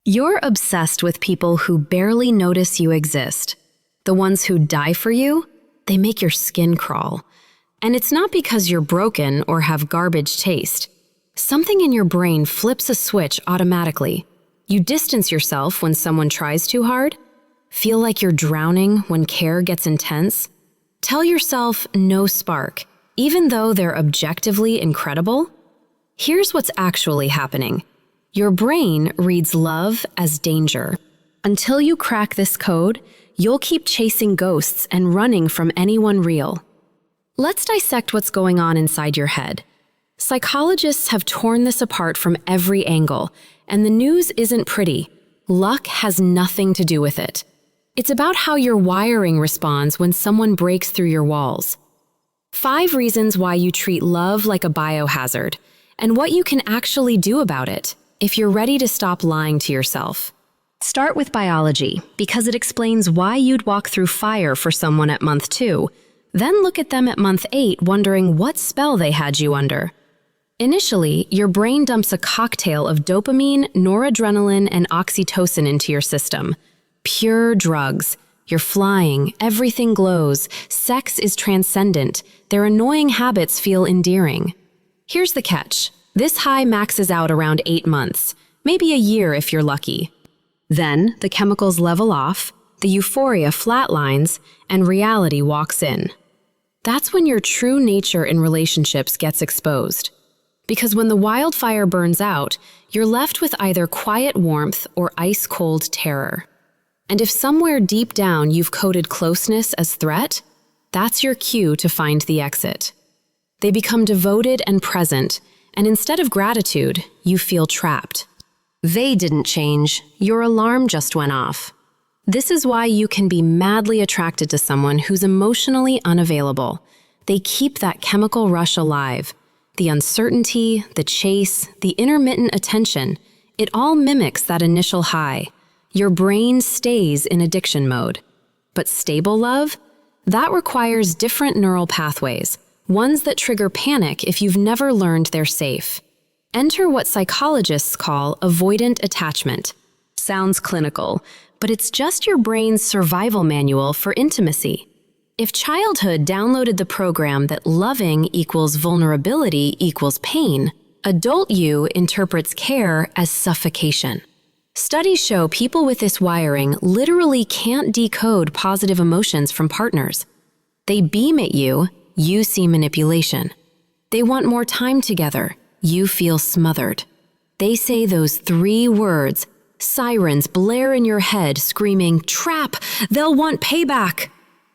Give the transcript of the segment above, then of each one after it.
You're obsessed with people who barely notice you exist. The ones who die for you, they make your skin crawl. And it's not because you're broken or have garbage taste. Something in your brain flips a switch automatically. You distance yourself when someone tries too hard, feel like you're drowning when care gets intense. Tell yourself no spark, even though they're objectively incredible. Here's what's actually happening. Your brain reads love as danger. Until you crack this code, you'll keep chasing ghosts and running from anyone real. Let's dissect what's going on inside your head. Psychologists have torn this apart from every angle, and the news isn't pretty. Luck has nothing to do with it. It's about how your wiring responds when someone breaks through your walls. 5 reasons why you treat love like a biohazard, and what you can actually do about it, if you're ready to stop lying to yourself. Start with biology, because it explains why you'd walk through fire for someone at month 2, then look at them at month 8 wondering what spell they had you under. Initially, your brain dumps a cocktail of dopamine, noradrenaline, and oxytocin into your system. Pure drugs. You're flying, everything glows, sex is transcendent, their annoying habits feel endearing. Here's the catch. This high maxes out around 8 months, maybe a year if you're lucky. Then, the chemicals level off, the euphoria flatlines, and reality walks in. That's when your true nature in relationships gets exposed. Because when the wildfire burns out, you're left with either quiet warmth or ice-cold terror. And if somewhere deep down you've coded closeness as threat, that's your cue to find the exit. They become devoted and present, and instead of gratitude, you feel trapped. They didn't change, your alarm just went off. This is why you can be madly attracted to someone who's emotionally unavailable. They keep that chemical rush alive. The uncertainty, the chase, the intermittent attention, it all mimics that initial high. Your brain stays in addiction mode. But stable love? That requires different neural pathways. Ones that trigger panic if you've never learned they're safe. Enter what psychologists call avoidant attachment. Sounds clinical, but it's just your brain's survival manual for intimacy. If childhood downloaded the program that loving equals vulnerability equals pain, adult you interprets care as suffocation. Studies show people with this wiring literally can't decode positive emotions from partners. They beam at you, you see manipulation. They want more time together, you feel smothered. They say those 3 words, sirens blare in your head screaming, "Trap! They'll want payback!"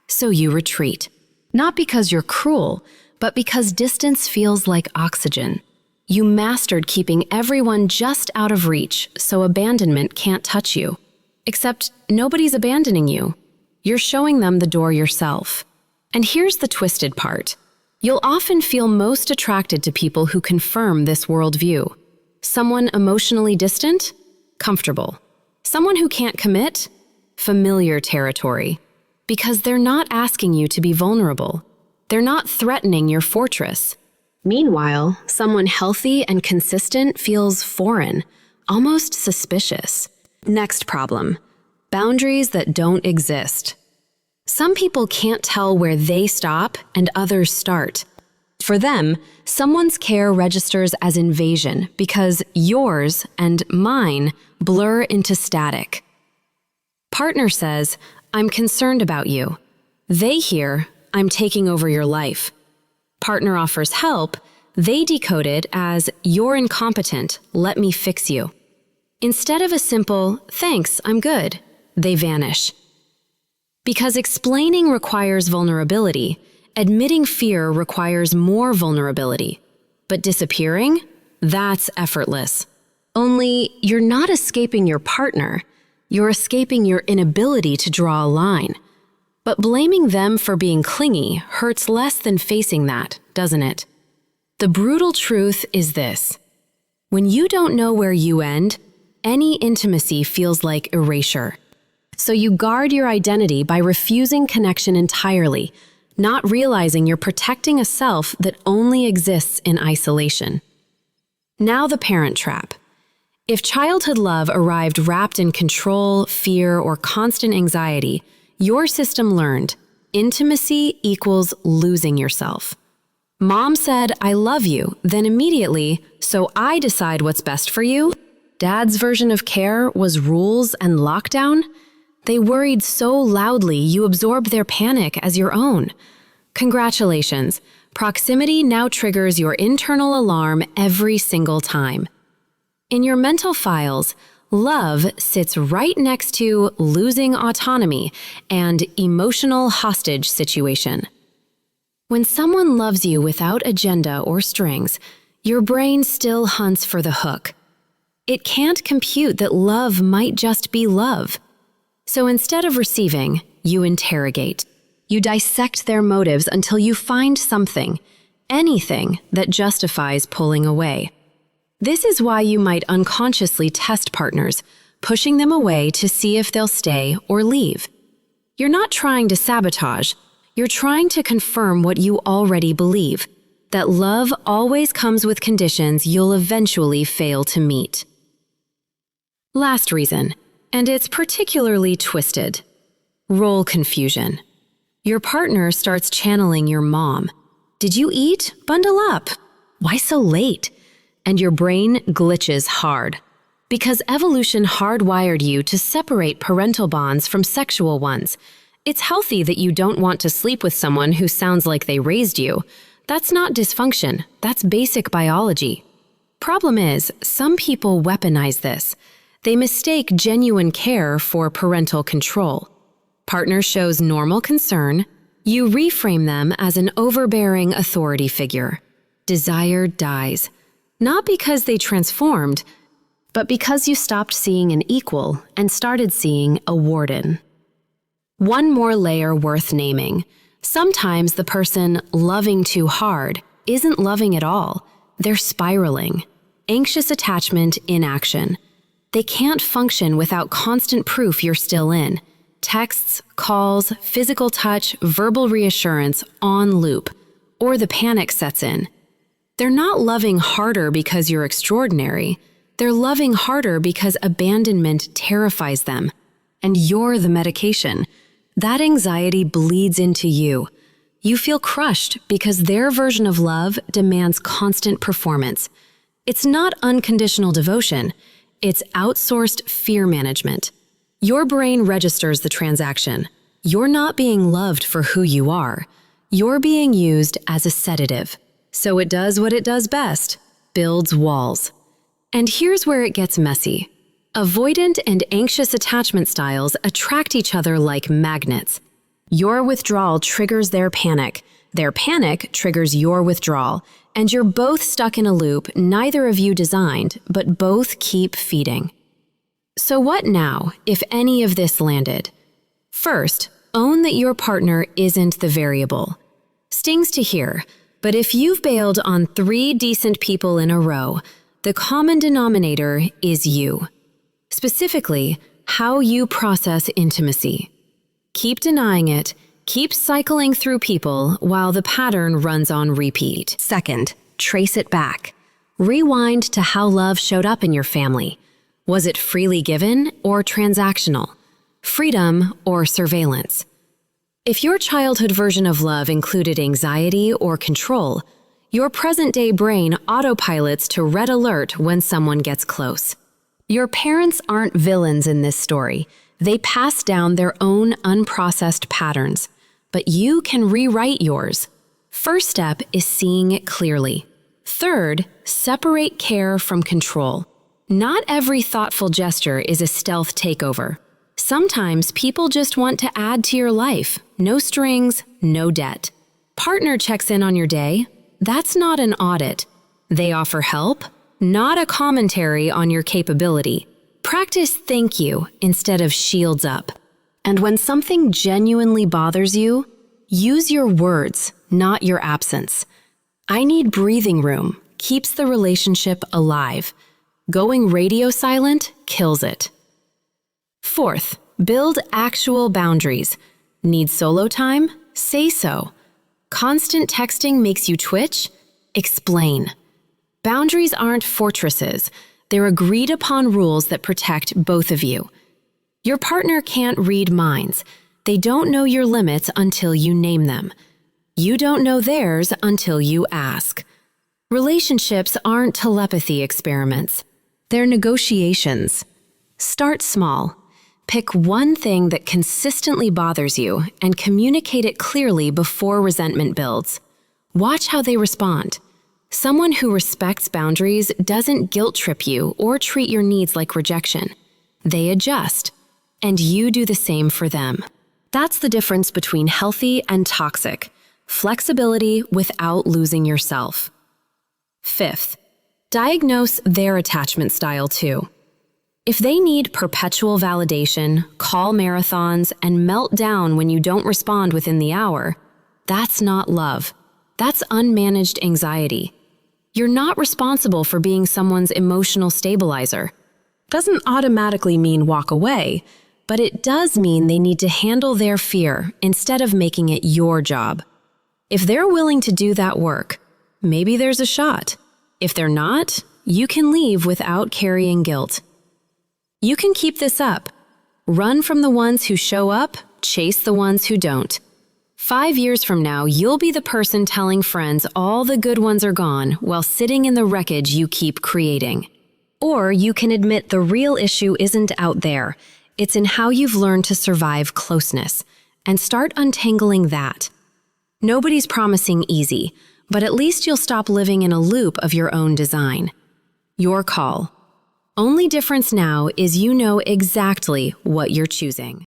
So you retreat. Not because you're cruel, but because distance feels like oxygen. You mastered keeping everyone just out of reach so abandonment can't touch you. Except nobody's abandoning you. You're showing them the door yourself. And here's the twisted part. You'll often feel most attracted to people who confirm this worldview. Someone emotionally distant? Comfortable. Someone who can't commit? Familiar territory. Because they're not asking you to be vulnerable. They're not threatening your fortress. Meanwhile, someone healthy and consistent feels foreign, almost suspicious. Next problem. Boundaries that don't exist. Some people can't tell where they stop and others start. For them, someone's care registers as invasion because yours and mine blur into static. Partner says, "I'm concerned about you." They hear, "I'm taking over your life." Partner offers help, they decode it as, "You're incompetent, let me fix you." Instead of a simple, "Thanks, I'm good," they vanish. Because explaining requires vulnerability, admitting fear requires more vulnerability. But disappearing? That's effortless. Only you're not escaping your partner, you're escaping your inability to draw a line. But blaming them for being clingy hurts less than facing that, doesn't it? The brutal truth is this. When you don't know where you end, any intimacy feels like erasure. So you guard your identity by refusing connection entirely, not realizing you're protecting a self that only exists in isolation. Now the parent trap. If childhood love arrived wrapped in control, fear, or constant anxiety, your system learned intimacy equals losing yourself. Mom said, "I love you," then immediately, "So I decide what's best for you." Dad's version of care was rules and lockdown. They worried so loudly you absorbed their panic as your own. Congratulations, proximity now triggers your internal alarm every single time. In your mental files, love sits right next to losing autonomy and emotional hostage situation. When someone loves you without agenda or strings, your brain still hunts for the hook. It can't compute that love might just be love. So instead of receiving, you interrogate. You dissect their motives until you find something, anything that justifies pulling away. This is why you might unconsciously test partners, pushing them away to see if they'll stay or leave. You're not trying to sabotage. You're trying to confirm what you already believe, that love always comes with conditions you'll eventually fail to meet. Last reason, and it's particularly twisted. Role confusion. Your partner starts channeling your mom. "Did you eat? Bundle up. Why so late?" And your brain glitches hard. Because evolution hardwired you to separate parental bonds from sexual ones. It's healthy that you don't want to sleep with someone who sounds like they raised you. That's not dysfunction, that's basic biology. Problem is, some people weaponize this. They mistake genuine care for parental control. Partner shows normal concern, you reframe them as an overbearing authority figure. Desire dies. Not because they transformed, but because you stopped seeing an equal and started seeing a warden. One more layer worth naming. Sometimes the person loving too hard isn't loving at all. They're spiraling. Anxious attachment in action. They can't function without constant proof you're still in. Texts, calls, physical touch, verbal reassurance on loop. Or the panic sets in. They're not loving harder because you're extraordinary. They're loving harder because abandonment terrifies them. And you're the medication. That anxiety bleeds into you. You feel crushed because their version of love demands constant performance. It's not unconditional devotion. It's outsourced fear management. Your brain registers the transaction. You're not being loved for who you are. You're being used as a sedative. So it does what it does best, builds walls. And here's where it gets messy. Avoidant and anxious attachment styles attract each other like magnets. Your withdrawal triggers their panic triggers your withdrawal, and you're both stuck in a loop neither of you designed, but both keep feeding. So what now, if any of this landed? First, own that your partner isn't the variable. Stings to hear, but if you've bailed on 3 decent people in a row, the common denominator is you. Specifically, how you process intimacy. Keep denying it, keep cycling through people while the pattern runs on repeat. Second, trace it back. Rewind to how love showed up in your family. Was it freely given or transactional? Freedom or surveillance? If your childhood version of love included anxiety or control, your present-day brain autopilots to red alert when someone gets close. Your parents aren't villains in this story. They pass down their own unprocessed patterns, but you can rewrite yours. First step is seeing it clearly. Third, separate care from control. Not every thoughtful gesture is a stealth takeover. Sometimes people just want to add to your life. No strings, no debt. Partner checks in on your day. That's not an audit. They offer help, not a commentary on your capability. Practice thank you instead of shields up. And when something genuinely bothers you, use your words, not your absence. "I need breathing room" keeps the relationship alive. Going radio silent kills it. Fourth, build actual boundaries. Need solo time? Say so. Constant texting makes you twitch? Explain. Boundaries aren't fortresses. They're agreed-upon rules that protect both of you. Your partner can't read minds. They don't know your limits until you name them. You don't know theirs until you ask. Relationships aren't telepathy experiments. They're negotiations. Start small. Pick one thing that consistently bothers you and communicate it clearly before resentment builds. Watch how they respond. Someone who respects boundaries doesn't guilt-trip you or treat your needs like rejection. They adjust, and you do the same for them. That's the difference between healthy and toxic. Flexibility without losing yourself. Fifth, diagnose their attachment style too. If they need perpetual validation, call marathons, and melt down when you don't respond within the hour, that's not love. That's unmanaged anxiety. You're not responsible for being someone's emotional stabilizer. Doesn't automatically mean walk away, but it does mean they need to handle their fear instead of making it your job. If they're willing to do that work, maybe there's a shot. If they're not, you can leave without carrying guilt. You can keep this up. Run from the ones who show up, chase the ones who don't. 5 years from now, you'll be the person telling friends all the good ones are gone while sitting in the wreckage you keep creating. Or you can admit the real issue isn't out there. It's in how you've learned to survive closeness, and start untangling that. Nobody's promising easy, but at least you'll stop living in a loop of your own design. Your call. Only difference now is you know exactly what you're choosing.